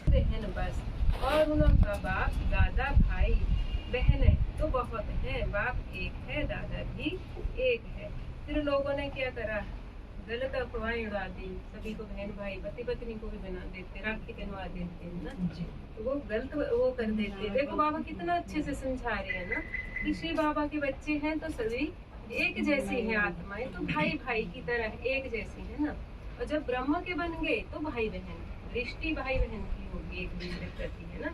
बहन बस और उनका बाप दादा भाई बहन तो बहुत है, बाप एक है दादा भी एक है। फिर लोगों ने क्या करा, गलत अफवाहें उड़ा दी, सभी को बहन भाई पति पत्नी को भी बना देते, राखी बनवा देते हैं ना, तो वो गलत वो कर देते। देखो बाबा कितना अच्छे से समझा रहे हैं ना कि श्री बाबा के बच्चे हैं तो सभी एक जैसी है आत्माएं, तो भाई भाई की तरह एक जैसी है ना। और जब ब्रह्म के बन गए तो भाई बहन, दृष्टि भाई बहन की होगी एक दूसरे प्रति, है ना।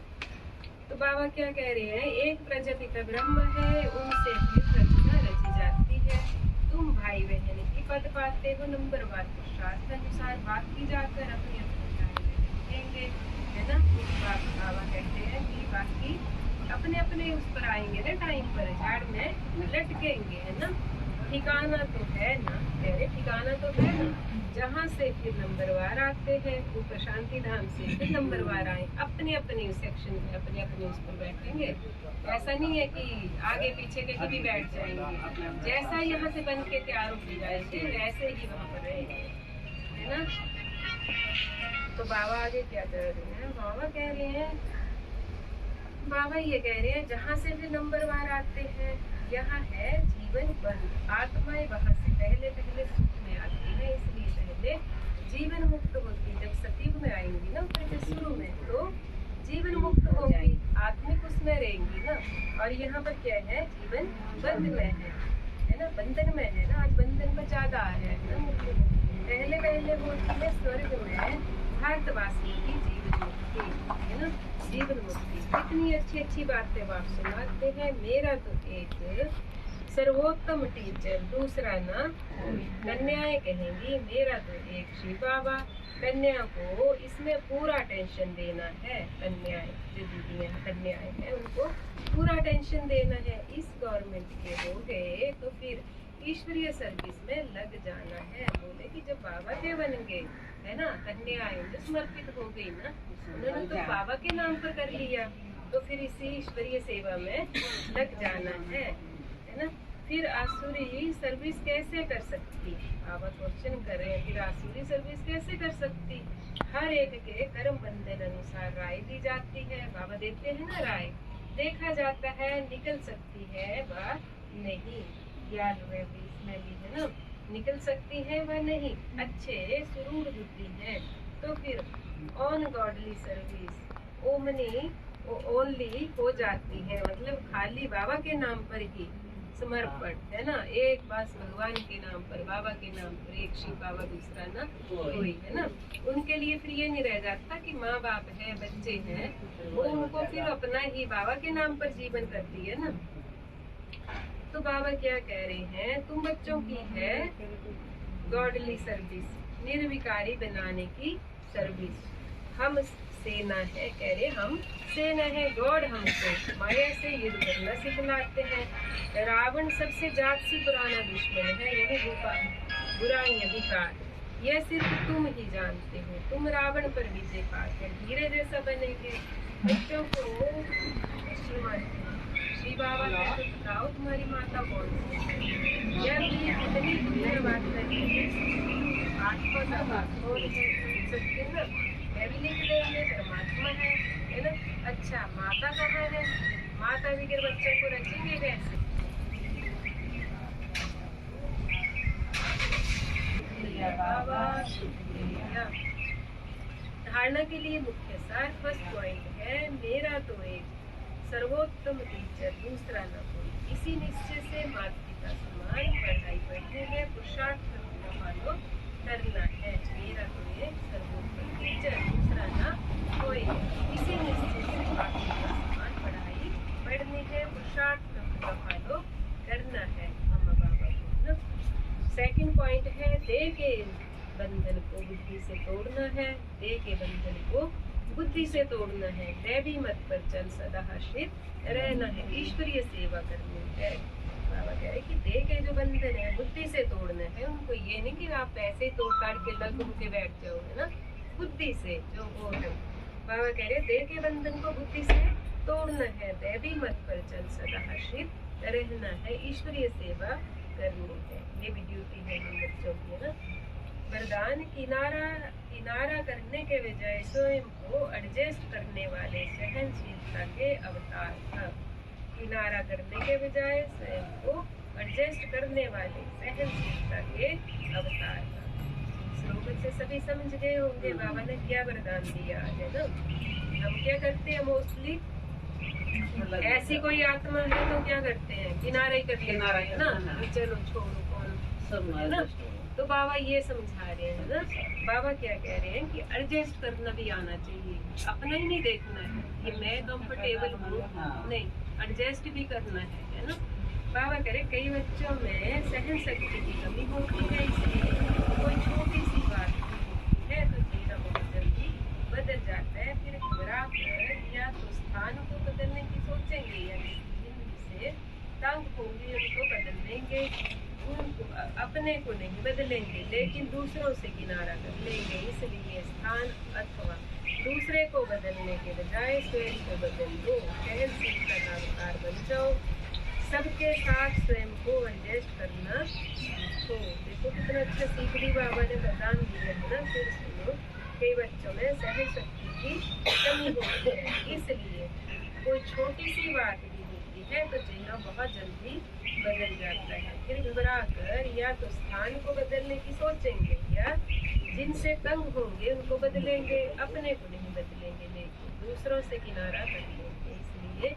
तो बाबा क्या कह रहे हैं, एक प्रजापिता ब्रह्म है, उनसे भी प्रजा रची जाती है। तुम भाई बहन की पद पाते हो, नंबर बार पुरुषार्थ अनुसार बात की जाकर अपने अपने है ना। बाबा कहते हैं कि बाकी अपने अपने उस पर आएंगे ना, टाइम पर झाड़ में लटकेंगे, है ना। ठिकाना तो है ना, तेरे ठिकाना तो है ना, जहाँ से फिर नंबरवार आते हैं, ऊपर शांति धाम से फिर नंबरवार आए, अपने अपने सेक्शन में अपने अपने उस पर बैठेंगे। ऐसा नहीं है कि आगे पीछे कहीं भी बैठ जाएंगे, जैसा यहाँ से बन के तैयार हो जाएंगे वैसे ही वहाँ पर रहेंगे, है ना। तो बाबा आगे क्या कर रहे हैं, बाबा कह रहे हैं, बाबा ये कह रहे हैं जहाँ से भी नंबरवार आते हैं, यहाँ है जीवन बंद, आत्माएं वहाँ से पहले पहले सुख में आती है, इसलिए पहले जीवन मुक्त होती। जब सतयुग में आएंगी ना पहले शुरू में, तो जीवन मुक्त होगी, आत्मिक उसमें रहेंगी ना। और यहाँ पर क्या है, जीवन बंद में है ना, बंधन में है ना। आज बंधन में ज्यादा आ रहा है ना। पहले पहले होती है स्वर्ग में भारतवासी की जीवन मुक्ति, है ना, जीवन मुक्ति। इतनी अच्छी अच्छी बातें आप सुनाते हैं। मेरा तो एक सर्वोत्तम टीचर, दूसरा ना कन्याएं कहेंगी, मेरा तो एक श्री बाबा। कन्या को इसमें पूरा टेंशन देना है, कन्याएं जो दीदियां कन्याएं हैं उनको पूरा टेंशन देना है। इस गवर्नमेंट के हो गए तो फिर ईश्वरीय सर्विस में लग जाना है। बोले कि जब बाबा के बन गए, है ना, कन्याएं जो समर्पित हो गई ना, उन्होंने तो बाबा के नाम पर कर लिया, तो फिर इसी ईश्वरीय सेवा में लग जाना है ना। फिर आसुरी सर्विस कैसे कर सकती, बाबा क्वेश्चन कर रहे हैं, फिर आसुरी सर्विस कैसे कर सकती। हर एक के कर्म बंधन अनुसार राय दी जाती है, बाबा देते हैं ना राय, देखा जाता है निकल सकती है व नहीं, 11वें भी इसमें भी है ना, निकल सकती है व नहीं, अच्छे सुरूर बुद्धि है तो फिर on godly service omni only हो जाती है, मतलब खाली बाबा के नाम पर ही समर्पण, है ना। एक बस भगवान के नाम पर, बाबा के नाम पर, एक शिव बाबा दूसरा ना कोई, है ना। उनके लिए फिर ये नहीं रह जाता कि माँ बाप है बच्चे हैं, वो उनको फिर अपना ही बाबा के नाम पर जीवन करती है ना। तो बाबा क्या कह रहे हैं, तुम बच्चों की है गॉडली सर्विस, निर्विकारी बनाने की सर्विस। हम सेना है, कह रहे हम सेना है, गॉड हमको माया से युद्ध करना सिखलाते हैं। रावण सबसे जात से पुराना दुश्मन है, यानी बुराई अधिकार, यह सिर्फ तुम ही जानते हो। तुम रावण पर विजय पाकर हीरे जैसा बनेंगे। बच्चों को श्री बाबा को बताओ तुम्हारी माता कौन सी है, यह भी कितनी सुंदर बात है, आत्मा का खोल है ना, मैं भी लिख देंगे परमात्मा है ना। अच्छा माता कहाँ है, माता बगैर बच्चों को रखेंगे कैसे। धारणा के लिए मुख्य सार, फर्स्ट पॉइंट है, मेरा तो एक सर्वोत्तम टीचर दूसरा न कोई। इसी निश्चय से माता पिता समान पढ़ाई पढ़नी है, पुरुषार्थ फॉलो करना है। मेरा तो एक सर्वोत्तम टीचर दूसरा न कोई, इसी निश्चय से माता पिता समान पढ़ाई पढ़नी है, पुरुषार्थ फॉलो करना है मम्मा बाबा को ना। सेकंड पॉइंट है, देह के बंधन को बुद्धि से तोड़ना है, देह के बंधन को बुद्धि से तोड़ना है, दैवी मत पर चल सदा आश्रित रहना है, ईश्वरीय सेवा करनी है। बाबा कह रहे कि देह के जो बंधन है बुद्धि से तोड़ना है उनको, ये नहीं कि आप पैसे तोड़ ताड़ के लग के बैठ जाओगे ना, बुद्धि से जो वो है। बाबा कह रहे देह के बंधन को बुद्धि से तोड़ना है, दैवी मत पर चल सदा हर्षित रहना है, ईश्वरीय सेवा करनी है। ये भी ड्यूटी है हम बच्चों की, है ना। वरदान किनारा करने के बजाय स्वयं को एडजस्ट करने वाले सहनशीलता के अवतार था। किनारा करने के बजाय स्वयं को एडजस्ट करने वाले सहनशीलता के अवतार था। श्लोक से सभी समझ गए होंगे बाबा ने क्या वरदान दिया है ना। हम क्या करते हैं मोस्टली, ऐसी कोई आत्मा है तो क्या करते हैं, किनारा ही कर लेते हैं ना, चलो छोड़ो कौन है ना। तो बाबा ये समझा रहे हैं ना, बाबा क्या कह रहे हैं कि एडजस्ट करना भी आना चाहिए, अपना ही नहीं देखना है कि मैं कंफर्टेबल हूँ, नहीं, एडजस्ट भी करना है ना। बाबा कह रहे कई बच्चों में सहन शक्ति की कमी होती है, इसलिए कोई छोटी सी बात है तो चेहरा बहुत जल्दी बदल जाता है, फिर घबरा कर या तो स्थान को बदलने की सोचेंगे या जिनसे तंग होंगे उनको बदल देंगे, उनको अपने को नहीं बदलेंगे लेकिन दूसरों से किनारा कर लेंगे। इसलिए स्थान अथवा दूसरे को बदलने के बजाय स्वयं को बदल दो, सहनशीलता का अवतार बन जाओ, सबके साथ स्वयं को एडजस्ट करना सीखो। देखो कितना अच्छा सीख भी बाबा ने वरदान दिया है ना। फिर सुनो, कई बच्चों में सहन शक्ति की कमी होती है, इसलिए कोई छोटी सी बात भी होती है तो चेहरा बहुत जल्दी बदल जाता है, फिर घबरा कर या तो स्थान को बदलने की सोचेंगे या जिनसे तंग होंगे उनको बदलेंगे, अपने को नहीं बदलेंगे लेकिन दूसरों से किनारा कर लेंगे। इसलिए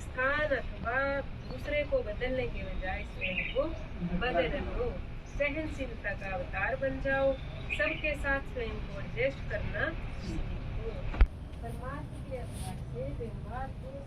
स्थान अथवा दूसरे को बदलने के बजाय स्वयं को बदल लो, सहनशीलता का अवतार बन जाओ, सबके साथ स्वयं को एडजस्ट करना सीखो। परमात्मा के आधार से व्यवहार को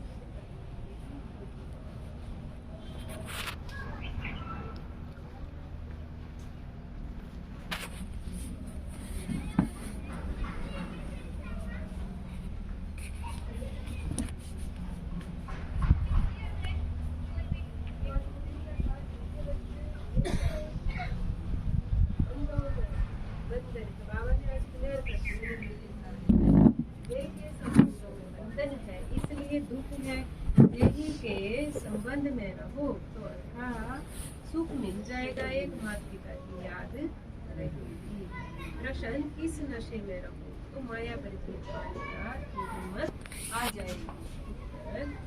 दुख है, यही के संबंध में रहो तो अर्थात सुख मिल जाएगा, एक माता पिता की याद रहेगी। प्रश्न, किस नशे में रहो तो माया पर जीत पाने की हिम्मत आ जाएगी।